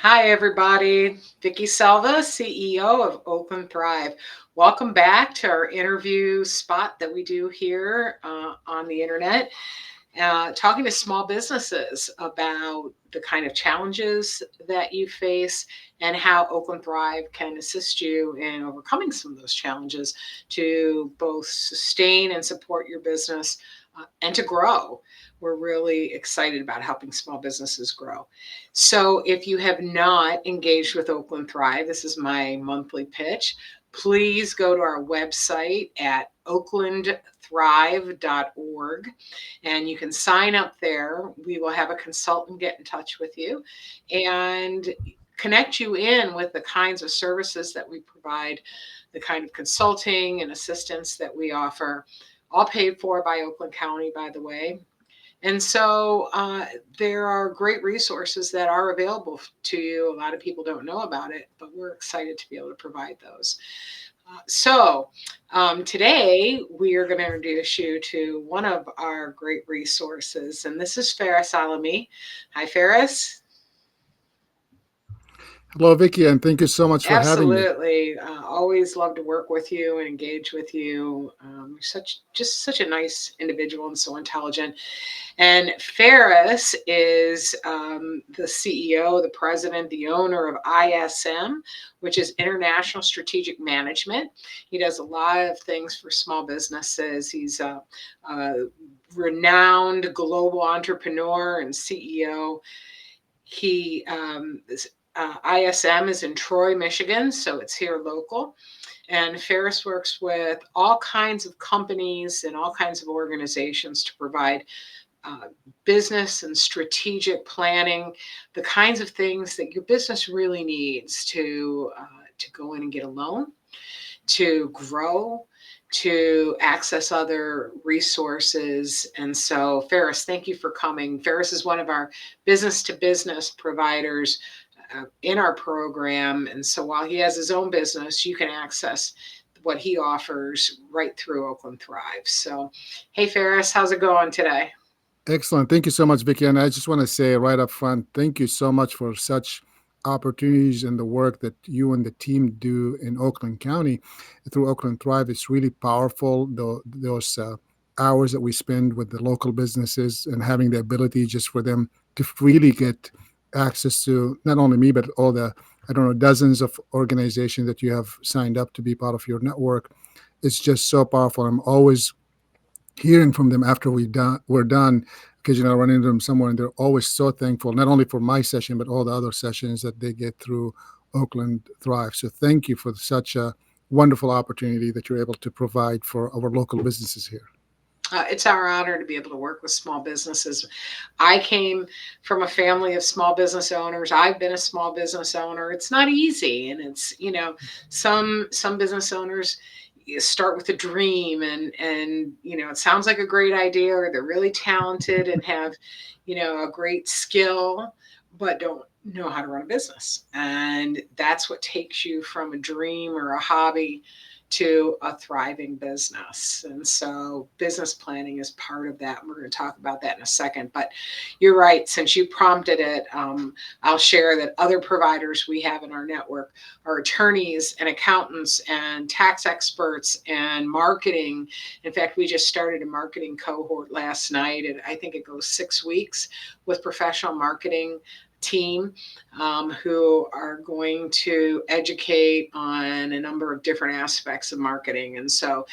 Hi, everybody. Vicki Selva, CEO of Oakland Thrive. Welcome back to our interview spot that we do here on the internet, talking to small businesses about the kind of challenges that you face and how Oakland Thrive can assist you in overcoming some of those challenges to both sustain and support your business and to grow. We're really excited about helping small businesses grow. So, if you have not engaged with Oakland Thrive, this is my monthly pitch. Please go to our website at oaklandthrive.org and you can sign up there. We will have a consultant get in touch with you and connect you in with the kinds of services that we provide, the kind of consulting and assistance that we offer, all paid for by Oakland County, by the way. And so there are great resources that are available to you. A lot of people don't know about it, but we're excited to be able to provide those. Today we are going to introduce you to one of our great resources, and this is Faris Alami. Hi, Faris. Hello, Vicki, and thank you so much for having me. Absolutely. Always love to work with you and engage with you. You're such a nice individual and so intelligent. And Faris is the CEO, the president, the owner of ISM, which is International Strategic Management. He does a lot of things for small businesses. He's a renowned global entrepreneur and CEO. He ISM is in Troy, Michigan, so it's here local. And Faris works with all kinds of companies and all kinds of organizations to provide business and strategic planning, the kinds of things that your business really needs to go in and get a loan, to grow, to access other resources. And so, Faris, thank you for coming. Faris is one of our business to business providers in our program. And so while he has his own business, you can access what he offers right through Oakland Thrive. So, hey, Faris, how's it going today? Excellent. Thank you so much, Vicki. And I just want to say right up front, thank you so much for such opportunities and the work that you and the team do in Oakland County through Oakland Thrive. It's really powerful, those hours that we spend with the local businesses and having the ability just for them to freely get access to not only me, but all the, I don't know, dozens of organizations that you have signed up to be part of your network. It's just so powerful. I'm always hearing from them after we're done, because I run into them somewhere and they're always so thankful, not only for my session but all the other sessions that they get through Oakland Thrive. So thank you for such a wonderful opportunity that you're able to provide for our local businesses here. It's our honor to be able to work with small businesses. I came from a family of small business owners. I've been a small business owner. It's not easy, and it's some business owners start with a dream and it sounds like a great idea, or they're really talented and have a great skill, but don't know how to run a business. And that's what takes you from a dream or a hobby to a thriving business. And so business planning is part of that. And we're going to talk about that in a second. But you're right. Since you prompted it, I'll share that other providers we have in our network are attorneys and accountants and tax experts and marketing. In fact, we just started a marketing cohort last night, and I think it goes 6 weeks with professional marketing team who are going to educate on a number of different aspects of marketing. And so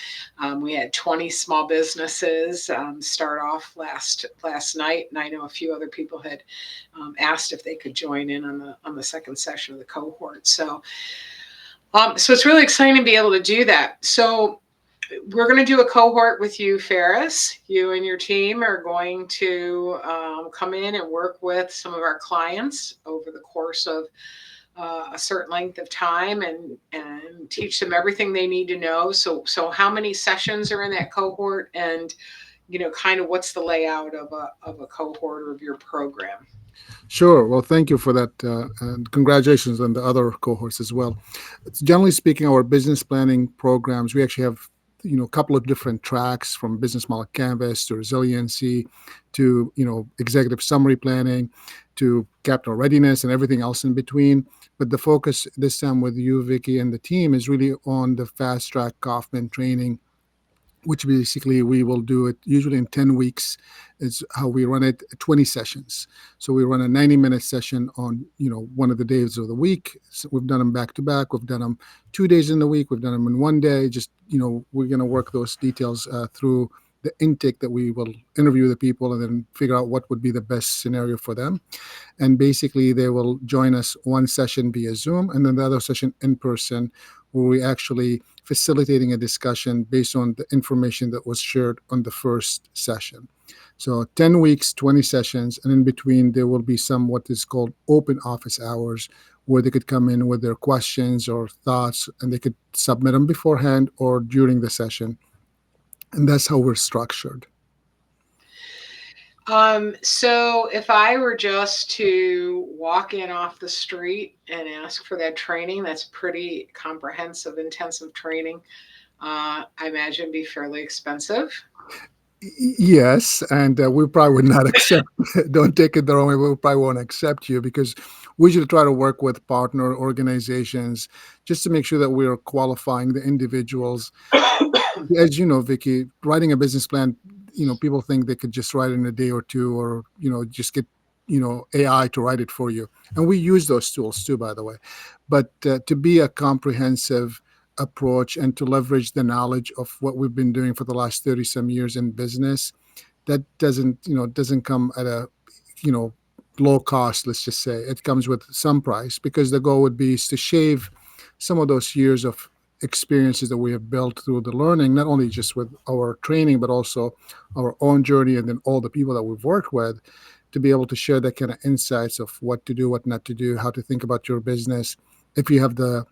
we had 20 small businesses start off last night, and I know a few other people had asked if they could join in on the second session of the cohort. So it's really exciting to be able to do that. So we're going to do a cohort with you, Faris. You and your team are going to come in and work with some of our clients over the course of a certain length of time and teach them everything they need to know. So how many sessions are in that cohort, and kind of what's the layout of a cohort or of your program? Sure. Well, thank you for that. And congratulations on the other cohorts as well. Generally speaking, our business planning programs, we actually have a couple of different tracks, from business model canvas to resiliency to executive summary planning to capital readiness and everything else in between. But the focus this time with you, Vicky, and the team is really on the fast track Kaufman training, which basically we will do it usually in 10 weeks. Is how we run it, 20 sessions. So we run a 90-minute session on one of the days of the week. So we've done them back to back. We've done them 2 days in the week. We've done them in one day. Just we're going to work those details through the intake, that we will interview the people and then figure out what would be the best scenario for them. And basically they will join us one session via Zoom, and then the other session in person, where we actually facilitating a discussion based on the information that was shared on the first session. So 10 weeks, 20 sessions, and in between there will be some what is called open office hours, where they could come in with their questions or thoughts, and they could submit them beforehand or during the session. And that's how we're structured. So if I were just to walk in off the street and ask for that training, that's pretty comprehensive, intensive training. I imagine be fairly expensive. Yes, and we probably would not accept. Don't take it the wrong way. We probably won't accept you, because we should try to work with partner organizations just to make sure that we are qualifying the individuals. As you know, Vicky, writing a business plan, people think they could just write it in a day or two, or just get AI to write it for you. And we use those tools too, by the way. But to be a comprehensive approach and to leverage the knowledge of what we've been doing for the last 30 some years in business, that doesn't come at a you know low cost. Let's just say it comes with some price, because the goal would be is to shave some of those years of experiences that we have built through the learning, not only just with our training, but also our own journey, and then all the people that we've worked with, to be able to share that kind of insights of what to do, what not to do, how to think about your business. If you have the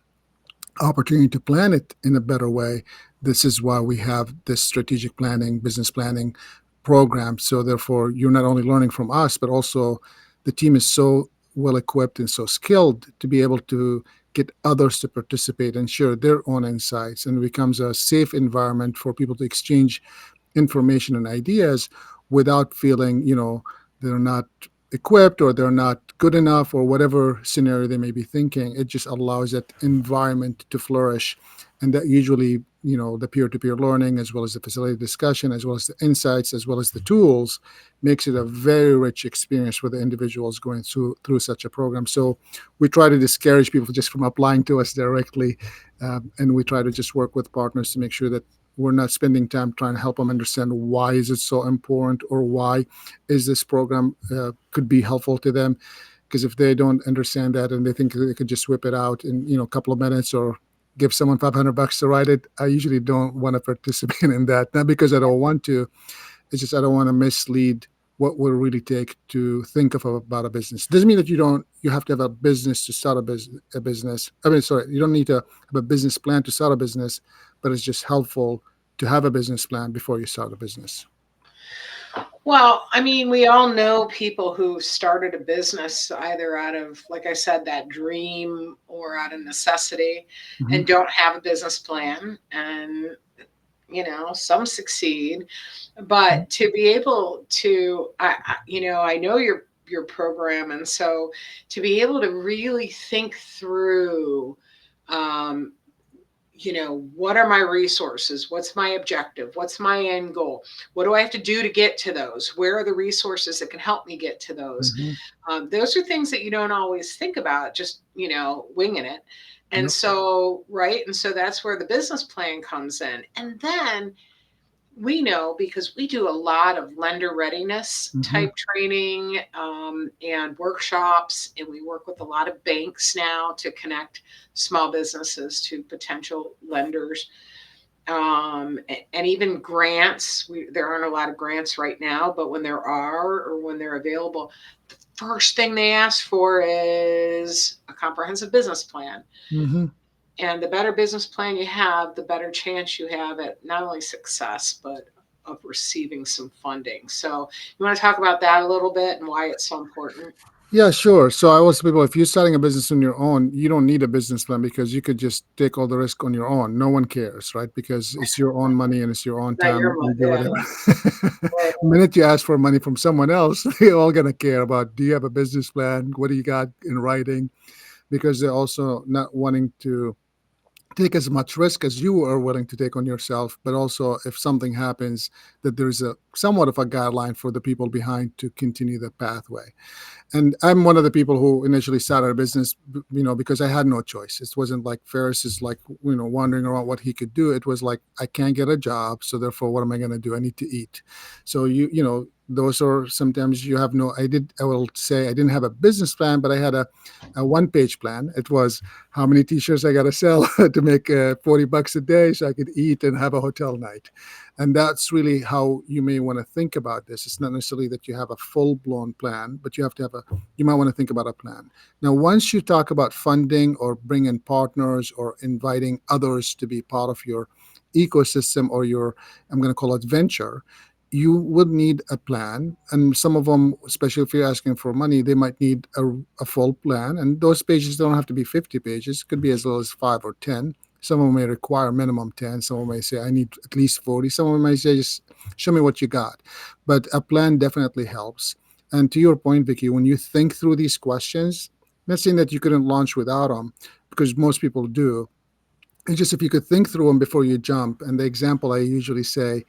opportunity to plan it in a better way, this is why we have this strategic planning, business planning program. So therefore, you're not only learning from us, but also the team is so well equipped and so skilled to be able to get others to participate and share their own insights, and it becomes a safe environment for people to exchange information and ideas without feeling they're not equipped or they're not good enough, or whatever scenario they may be thinking. It just allows that environment to flourish. And that usually, the peer-to-peer learning, as well as the facilitated discussion, as well as the insights, as well as the tools, makes it a very rich experience for the individuals going through such a program. So we try to discourage people just from applying to us directly, and we try to just work with partners to make sure that we're not spending time trying to help them understand why is it so important, or why is this program could be helpful to them. Because if they don't understand that and they think they could just whip it out in a couple of minutes, or give someone $500 to write it, I usually don't want to participate in that. Not because I don't want to, it's just I don't want to mislead what will really take to think of about a business. Doesn't mean that you have to have a business to start a business. I mean, sorry, you don't need to have a business plan to start a business, but it's just helpful to have a business plan before you start a business. Well, I mean, we all know people who started a business either out of, like I said, that dream or out of necessity, Hmm. and don't have a business plan. And, some succeed. But to be able to, I know your program. And so to be able to really think through, um, what are my resources? What's my objective? What's my end goal? What do I have to do to get to those? Where are the resources that can help me get to those? Hmm. Those are things that you don't always think about, just, winging it. And Yep. so, right. And so that's where the business plan comes in. And then we know, because we do a lot of lender readiness Hmm. type training, and workshops, and we work with a lot of banks now to connect small businesses to potential lenders, and even grants. There aren't a lot of grants right now, but when there are, or when they're available, the first thing they ask for is a comprehensive business plan. Hmm. And the better business plan you have, the better chance you have at not only success, but of receiving some funding. So, you want to talk about that a little bit and why it's so important? Yeah, sure. So I always tell people, if you're starting a business on your own, you don't need a business plan because you could just take all the risk on your own. No one cares, right? Because it's your own money and it's your own Not time. your money. You do Yeah. whatever. Right. The minute you ask for money from someone else, they're all gonna care about, do you have a business plan? What do you got in writing? Because they're also not wanting to take as much risk as you are willing to take on yourself, but also if something happens, that there's a somewhat of a guideline for the people behind to continue the pathway. And I'm one of the people who initially started a business, because I had no choice. It wasn't like Ferris is like, wandering around what he could do. It was like, I can't get a job. So therefore, what am I going to do? I need to eat. So those are sometimes you have no, I will say I didn't have a business plan, but I had a one-page plan. It was how many t-shirts I got to sell to make $40 a day so I could eat and have a hotel night. And that's really how you may want to think about this. It's not necessarily that you have a full-blown plan, but you might want to think about a plan. Now, once you talk about funding or bring in partners or inviting others to be part of your ecosystem or your, I'm going to call it venture, you would need a plan. And some of them, especially if you're asking for money, they might need a full plan. And those pages don't have to be 50 pages, it could be as little as 5 or 10. Some of them may require minimum 10. Some of them may say, I need at least 40. Some of them may say, just show me what you got. But a plan definitely helps. And to your point, Vicky, when you think through these questions, not saying that you couldn't launch without them, because most people do. It's just if you could think through them before you jump. And the example I usually say,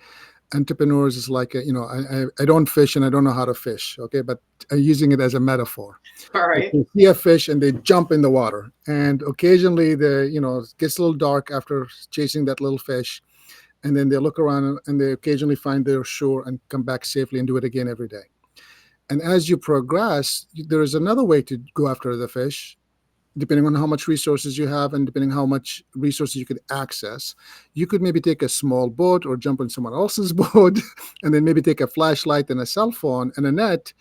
entrepreneurs is like, I don't fish and I don't know how to fish. Okay. But I'm using it as a metaphor. All Like right. they see a fish and they jump in the water. And occasionally it gets a little dark after chasing that little fish. And then they look around and they occasionally find their shore and come back safely and do it again every day. And as you progress, there is another way to go after the fish, depending on how much resources you have and depending how much resources you could access. You could maybe take a small boat or jump on someone else's boat and then maybe take a flashlight and a cell phone and a net,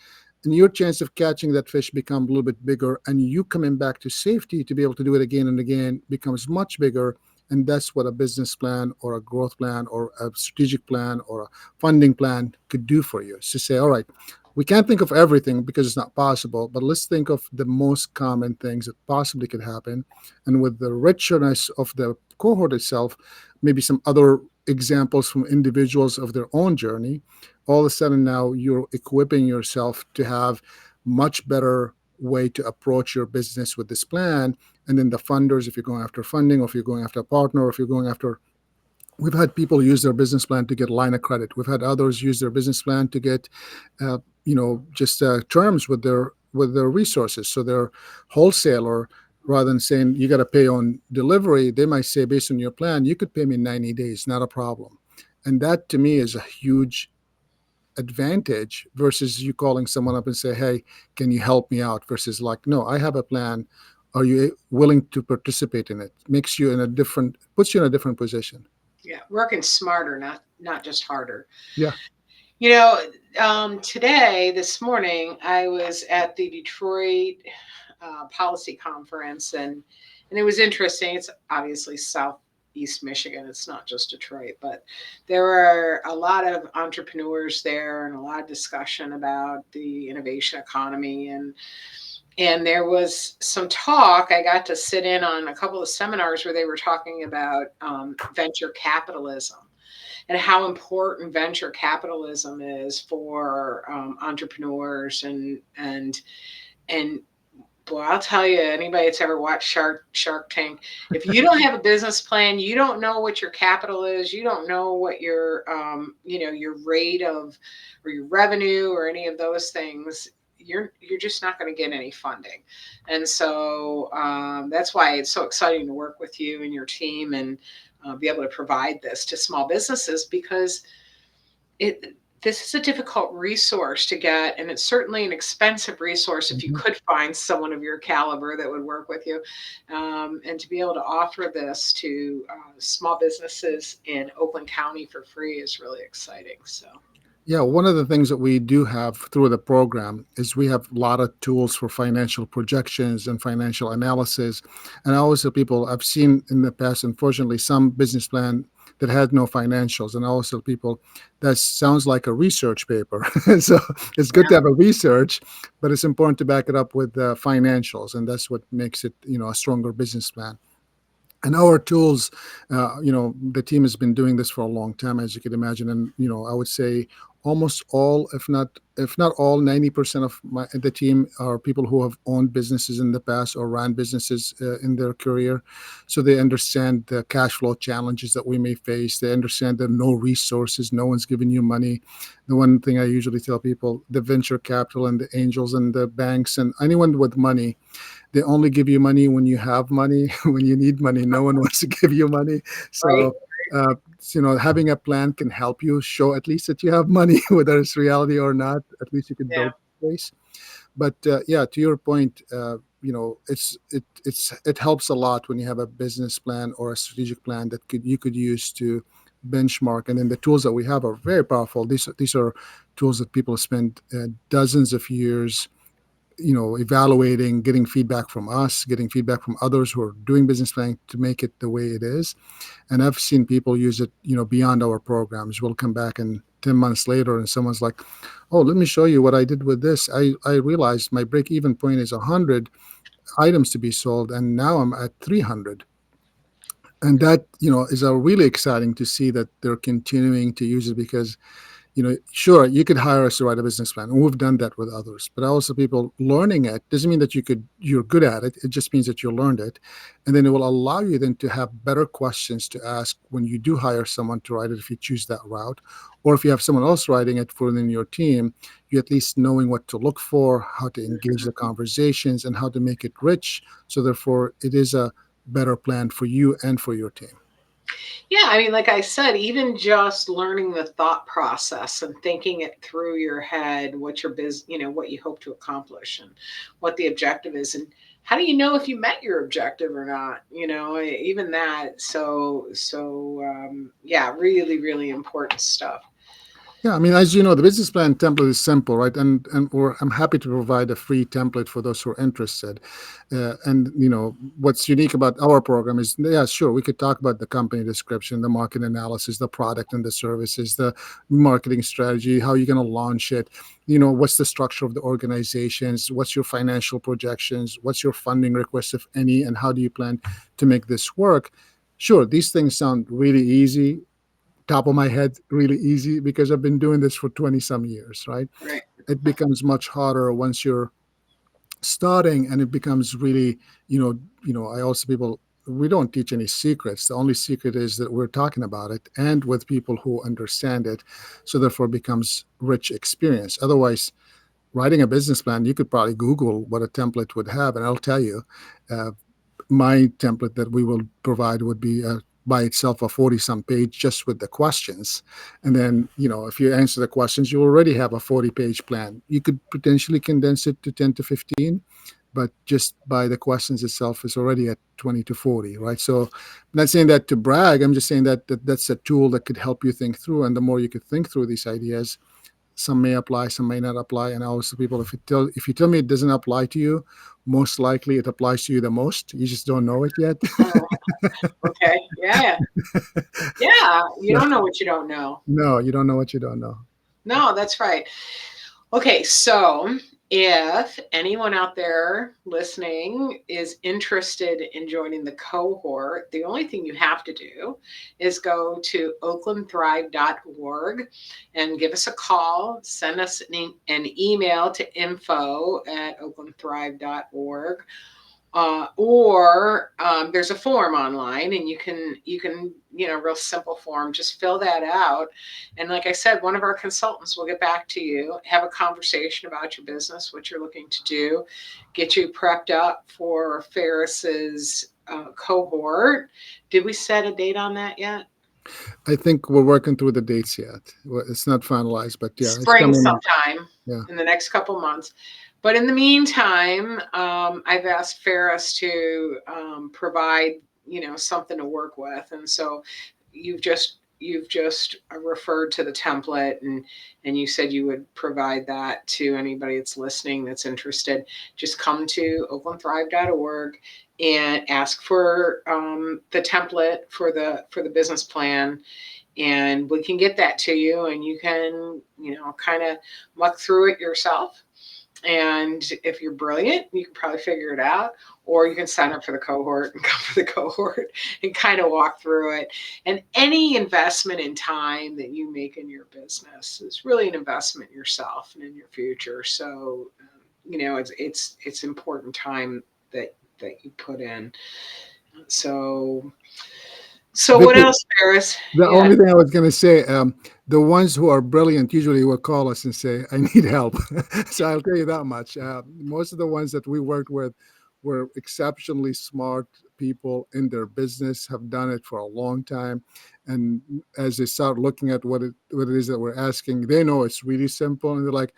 and your chance of catching that fish become a little bit bigger, and you coming back to safety to be able to do it again and again becomes much bigger. And that's what a business plan or a growth plan or a strategic plan or a funding plan could do for you. It's to say, all right, we can't think of everything because it's not possible, but let's think of the most common things that possibly could happen. And with the richness of the cohort itself, maybe some other examples from individuals of their own journey, all of a sudden now you're equipping yourself to have much better way to approach your business with this plan. And then the funders, if you're going after funding or if you're going after a partner or if you're going after, we've had people use their business plan to get line of credit. We've had others use their business plan to get just terms with their resources. So their wholesaler, rather than saying you got to pay on delivery, they might say, based on your plan, you could pay me in 90 days, not a problem. And that to me is a huge advantage versus you calling someone up and say, hey, can you help me out? Versus like, no, I have a plan. Are you willing to participate in it? Makes you in a different, puts you in a different position. Yeah. Working smarter, not just harder. Yeah. You know, today, this morning, I was at the Detroit policy conference, and it was interesting. It's obviously Southeast Michigan. It's not just Detroit, but there were a lot of entrepreneurs there and a lot of discussion about the innovation economy, and there was some talk. I got to sit in on a couple of seminars where they were talking about venture capitalism and how important venture capitalism is for entrepreneurs and boy, I'll tell you, anybody that's ever watched Shark Tank, if you don't have a business plan, you don't know what your capital is, you don't know what your your rate of or your revenue or any of those things. You're just not going to get any funding, and so that's why it's so exciting to work with you and your team and be able to provide this to small businesses because this is a difficult resource to get, and it's certainly an expensive resource if you Mhm. could find someone of your caliber that would work with you. And to be able to offer this to small businesses in Oakland County for free is really exciting. So, Yeah, one of the things that we do have through the program is we have a lot of tools for financial projections and financial analysis. And I always tell people I've seen in the past, unfortunately, some business plan that had no financials. And I always tell people that sounds like a research paper. So it's good to Yeah. have a research, but it's important to back it up with financials, and that's what makes it, a stronger business plan. And our tools, the team has been doing this for a long time, as you can imagine. And I would say almost all, if not all, 90% of the team are people who have owned businesses in the past or ran businesses in their career. So they understand the cash flow challenges that we may face. They understand that no resources, no one's giving you money. The one thing I usually tell people: the venture capital and the angels and the banks and anyone with money, they only give you money when you have money. When you need money, no one wants to give you money. Right. So, uh, having a plan can help you show at least that you have money, whether it's reality or not. At least you could Yeah. build space. But yeah, to your point, it helps a lot when you have a business plan or a strategic plan that you could use to benchmark. And then the tools that we have are very powerful. These are tools that people spend dozens of years evaluating, getting feedback from us, getting feedback from others who are doing business planning to make it the way it is. And I've seen people use it, beyond our programs. We'll come back and 10 months later and someone's like, oh, let me show you what I did with this. I realized my break even point is 100 items to be sold, and now I'm at 300. And that, is a really exciting to see that they're continuing to use it, because sure, you could hire us to write a business plan, and we've done that with others. But also, people learning it doesn't mean that you're good at it. It just means that you learned it, and then it will allow you then to have better questions to ask when you do hire someone to write it, if you choose that route, or if you have someone else writing it for within your team, you at least knowing what to look for, how to engage the conversations, and how to make it rich. So therefore, it is a better plan for you and for your team. Yeah, I mean, like I said, even just learning the thought process and thinking it through your head, what your what you hope to accomplish and what the objective is, and how do you know if you met your objective or not? Even that. So yeah, really, really important stuff. Yeah, I mean, as you know, the business plan template is simple, right? And I'm happy to provide a free template for those who are interested. And what's unique about our program is, yeah, sure, we could talk about the company description, the market analysis, the product and the services, the marketing strategy, how you're going to launch it. What's the structure of the organizations? What's your financial projections? What's your funding request, if any, and how do you plan to make this work? Sure, these things sound really easy, top of my head, really easy, because I've been doing this for 20 some years, right? Right. It becomes much harder once you're starting, and it becomes really, I also people, we don't teach any secrets. The only secret is that we're talking about it and with people who understand it. So therefore it becomes rich experience. Otherwise, writing a business plan, you could probably Google what a template would have, and I'll tell you, uh, my template that we will provide would be by itself a 40 some page just with the questions. And then, if you answer the questions, you already have a 40-page plan. You could potentially condense it to 10 to 15, but just by the questions itself is already at 20 to 40, right? So I'm not saying that to brag. I'm just saying that's a tool that could help you think through. And the more you could think through these ideas, some may apply, some may not apply. And I always tell people, if you tell me it doesn't apply to you, most likely it applies to you the most. You just don't know it yet. Oh, okay. Yeah. Yeah. You So, don't know what you don't know. no, you don't know what you don't know. No, that's right. Okay, so if anyone out there listening is interested in joining the cohort, the only thing you have to do is go to oaklandthrive.org and give us a call. Send us an email to info@oaklandthrive.org. Or there's a form online, and you can real simple form, just fill that out, and like I said, one of our consultants will get back to you, have a conversation about your business, what you're looking to do, get you prepped up for Faris's cohort. Did we set a date on that yet? I think we're working through the dates yet. Well, it's not finalized, but yeah, it's Spring coming. sometime Yeah. in the next couple months. But in the meantime, I've asked Faris to provide, something to work with. And so you've just you've just referred to the template, and you said you would provide that to anybody that's listening that's interested. Just come to oaklandthrive.org and ask for the template for the business plan, and we can get that to you, and you can, kind of muck through it yourself. And if you're brilliant, you can probably figure it out, or you can sign up for the cohort and come for the cohort and kind of walk through it. And any investment in time that you make in your business is really an investment in yourself and in your future. So, it's important time that you put in. So, what Vicky, else, Paris? the Yeah. only thing I was going to say, the ones who are brilliant usually will call us and say, I need help. So I'll tell you that much. Most of the ones that we worked with were exceptionally smart people in their business, have done it for a long time. And as they start looking at what it is that we're asking, they know it's really simple. And they're like,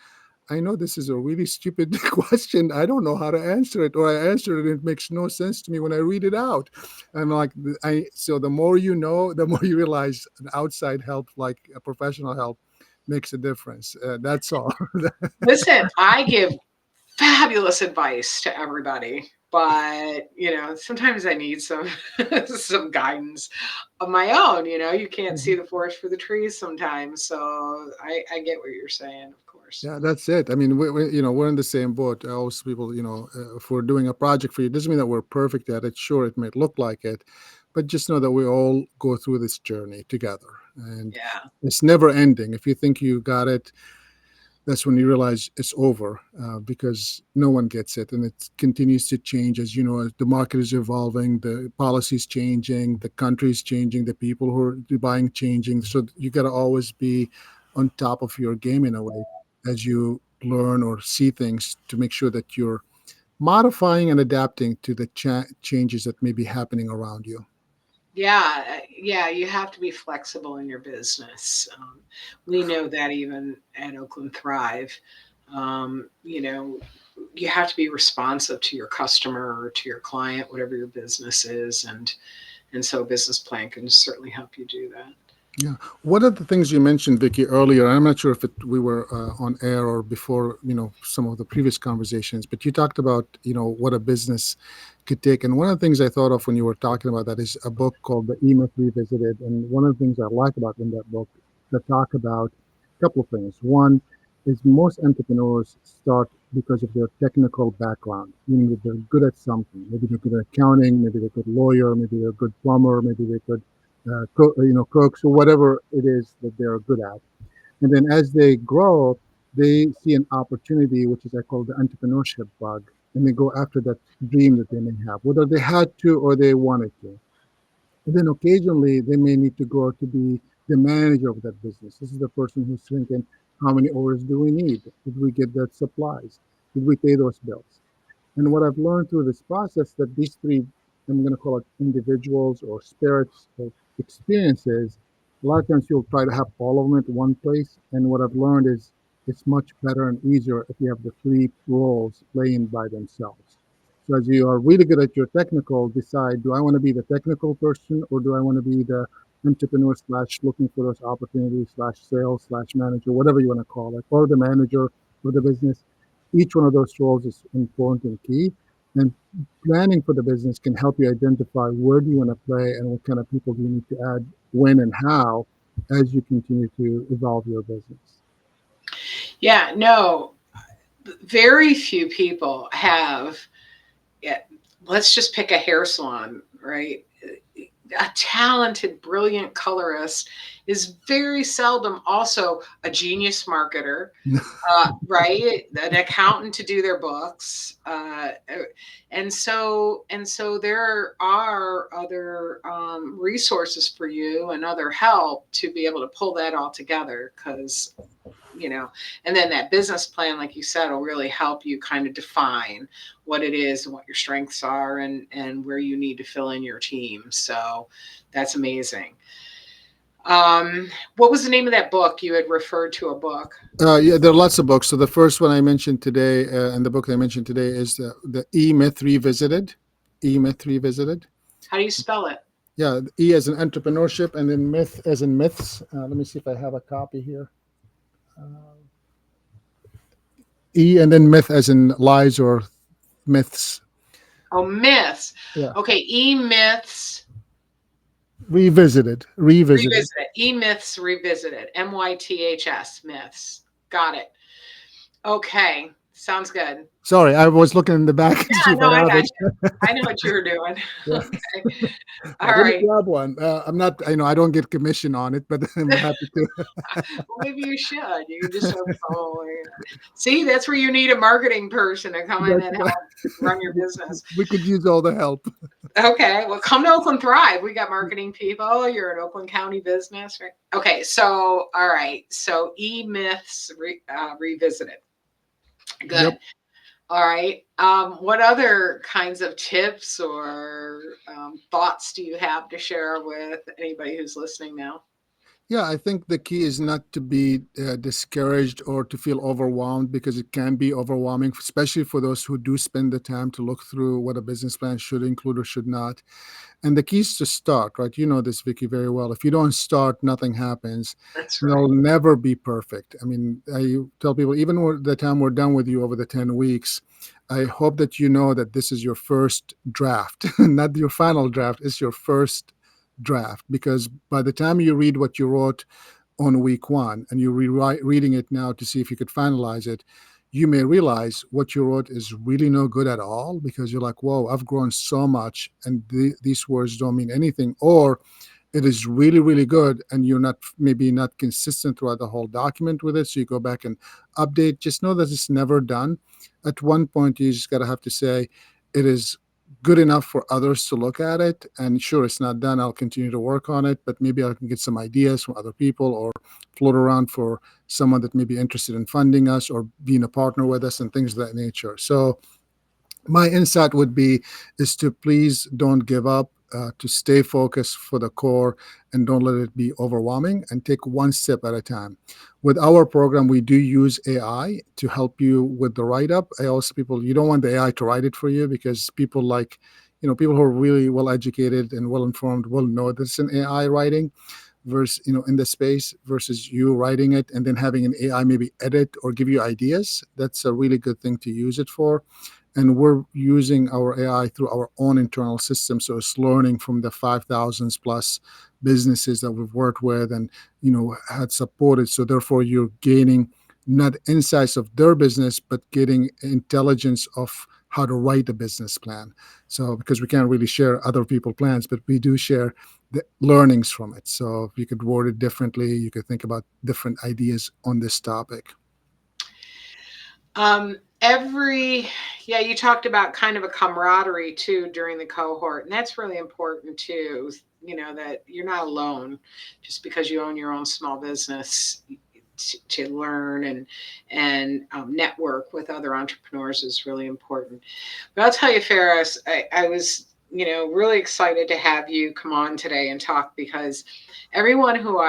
I know this is a really stupid question. I don't know how to answer it, or I answered it and it makes no sense to me when I read it out. And like, so the more you know, the more you realize an outside help, like a professional help, makes a difference. That's all. Listen, I give fabulous advice to everybody, but sometimes I need some some guidance of my own. You can't see the forest for the trees sometimes, so I get what you're saying, of course. Yeah, that's it. I mean, we're in the same boat. Most people, if we're doing a project for you, it doesn't mean that we're perfect at it. Sure, it might look like it, but just know that we all go through this journey together, and Yeah. it's never ending. If you think you got it, that's when you realize it's over, because no one gets it, and it continues to change. As you know, as the market is evolving, the policies changing, the country's changing, the people who are buying changing. So you got to always be on top of your game in a way as you learn or see things, to make sure that you're modifying and adapting to the changes that may be happening around you. Yeah, yeah, you have to be flexible in your business. We know that even at Oakland Thrive. Um, you know, you have to be responsive to your customer or to your client, whatever your business is, and so a business plan can certainly help you do that. Yeah. One of the things you mentioned, Vicky, earlier, I'm not sure if we were on air or before, some of the previous conversations, but you talked about, what a business could take. And one of the things I thought of when you were talking about that is a book called The E-Myth Revisited. And one of the things I like about in that book, that talk about a couple of things. One is most entrepreneurs start because of their technical background, meaning that they're good at something. Maybe they're good at accounting, maybe they're a good lawyer, maybe they're a good plumber, maybe they're good cooks or whatever it is that they're good at. And then as they grow, they see an opportunity, which is I call the entrepreneurship bug, and they go after that dream that they may have, whether they had to or they wanted to. And then occasionally they may need to go to be the manager of that business. This is the person who's thinking, how many hours do we need? Did we get that supplies? Did we pay those bills? And what I've learned through this process, that these three, I'm going to call it individuals or spirits or experiences, a lot of times you'll try to have all of them at one place. And what I've learned is it's much better and easier if you have the three roles playing by themselves. So as you are really good at your technical, decide, do I want to be the technical person, or do I want to be the entrepreneur slash looking for those opportunities slash sales slash manager, whatever you want to call it, or the manager of the business. Each one of those roles is important and key. And planning for the business can help you identify where do you want to play and what kind of people do you need to add, when and how, as you continue to evolve your business. Yeah, no, very few people have. Yeah, let's just pick a hair salon, right? A talented, brilliant colorist is very seldom also a genius marketer, right? An accountant to do their books, and so there are other resources for you and other help to be able to pull that all together, because and then that business plan, like you said, will really help you kind of define what it is and what your strengths are, and where you need to fill in your team. So that's amazing. What was the name of that book? You had referred to a book. Yeah, there are lots of books. So the first one I mentioned today, and the book I mentioned today, is the E Myth Revisited. E Myth Revisited. How do you spell it? Yeah, E as in entrepreneurship, and then myth as in myths. Let me see if I have a copy here. E and then myth as in lies or myths. Oh, myths. Yeah, Okay, E myths revisited, revisited. revisited. E myths revisited. MYTHS myths. Got it. Okay, sounds good. Sorry, I was looking in the back to see Yeah, if no, I I have got it. you. I know what you were doing. Yeah. Okay. All Let me right. grab one. I'm not, I don't get commission on it, but I'm happy to. Well, maybe you should. You can just start following. See, that's where you need a marketing person to come in That's and why help run your business. we could use all the help. Okay, well, come to Oakland Thrive. We got marketing people. You're an Oakland County business, right? Okay, so all right, so e myths revisited. Yep. Good. All right. What other kinds of tips or thoughts do you have to share with anybody who's listening now? Yeah, I think the key is not to be discouraged or to feel overwhelmed because it can be overwhelming, especially for those who do spend the time to look through what a business plan should include or should not. And the key is to start, right? You know this, Vicky, very well. If you don't start, nothing happens. That's right. It'll never be perfect. I mean, I tell people, even the time we're done with you over the 10 weeks, I hope that you know that this is your first draft, not your final draft. It's your first draft because by the time you read what you wrote on week one and you're reading it now to see if you could finalize it, you may realize what you wrote is really no good at all because you're like, whoa, I've grown so much and these words don't mean anything. Or it is really, really good and you're not maybe not consistent throughout the whole document with it. So you go back and update. Just know that it's never done. At one point, you just got to have to say, it is good enough for others to look at it. And sure, it's not done. I'll continue to work on it, but maybe I can get some ideas from other people or float around for someone that may be interested in funding us or being a partner with us and things of that nature. So my insight would be is to please don't give up, to stay focused for the core and don't let it be overwhelming and take one step at a time. With our program, we do use AI to help you with the write up. I also people you don't want the AI to write it for you because people like people who are really well educated and well informed will know that it's an AI writing versus in the space versus you writing it and then having an AI maybe edit or give you ideas. That's a really good thing to use it for, and we're using our AI through our own internal system. So it's learning from the 5,000 plus businesses that we've worked with and had supported. So therefore, you're gaining not insights of their business, but getting intelligence of how to write a business plan. So because we can't really share other people's plans, but we do share the learnings from it. So if you could word it differently, you could think about different ideas on this topic. Every Yeah, you talked about kind of a camaraderie too during the cohort, and that's really important too. That you're not alone just because you own your own small business. To learn and network with other entrepreneurs is really important. But I'll tell you, Faris, I was really excited to have you come on today and talk because everyone who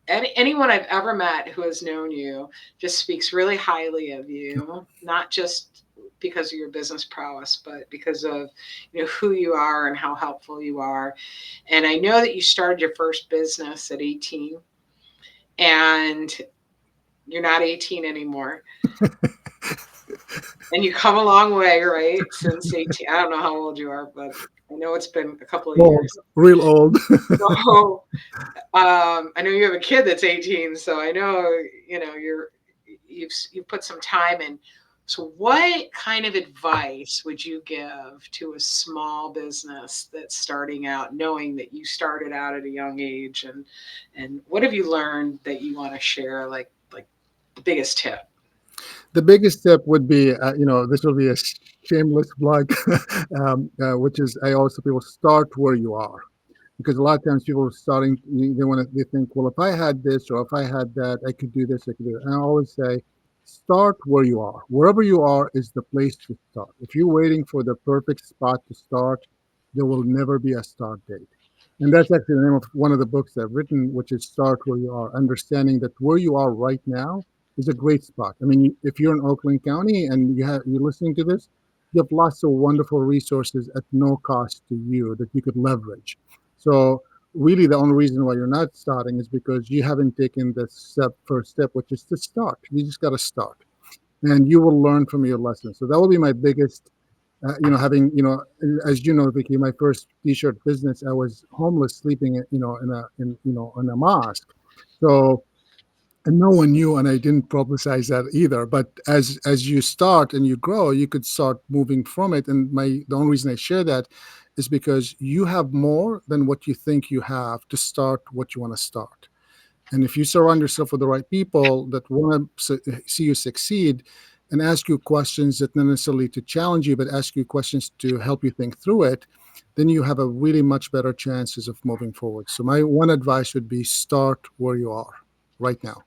anyone I've ever met who has known you just speaks really highly of you, not just because of your business prowess, but because of who you are and how helpful you are. And I know that you started your first business at 18, and you're not 18 anymore. And you come a long way, right? Since 18. I don't know how old you are, but I know it's been a couple of Old, years. real old. So I know you have a kid that's 18, so I know you've put some time in. So, what kind of advice would you give to a small business that's starting out, knowing that you started out at a young age, and what have you learned that you want to share, like the biggest tip? The biggest step would be, this will be a shameless plug, which is I always tell people start where you are. Because a lot of times people are starting, they think, well, if I had this or if I had that, I could do this, I could do it. And I always say, start where you are. Wherever you are is the place to start. If you're waiting for the perfect spot to start, there will never be a start date. And that's actually the name of one of the books I've written, which is Start Where You Are, understanding that where you are right now is a great spot. I mean, if you're in Oakland County and you're listening to this, you have lots of wonderful resources at no cost to you that you could leverage. So really the only reason why you're not starting is because you haven't taken the first step, which is to start. You just got to start, and you will learn from your lessons. So that will be my biggest, having, as you know, Vicky, my first t-shirt business, I was homeless, sleeping, in a mosque. So, and no one knew, and I didn't publicize that either. But as you start and you grow, you could start moving from it. And the only reason I share that is because you have more than what you think you have to start what you want to start. And if you surround yourself with the right people that want to see you succeed and ask you questions that not necessarily to challenge you, but ask you questions to help you think through it, then you have a really much better chances of moving forward. So my one advice would be start where you are right now.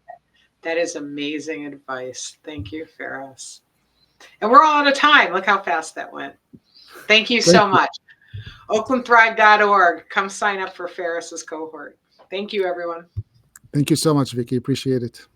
That is amazing advice. Thank you, Faris. And we're all out of time. Look how fast that went. Thank you Thank so you. much. OaklandThrive.org. Come sign up for Faris's cohort. Thank you, everyone. Thank you so much, Vicky. Appreciate it.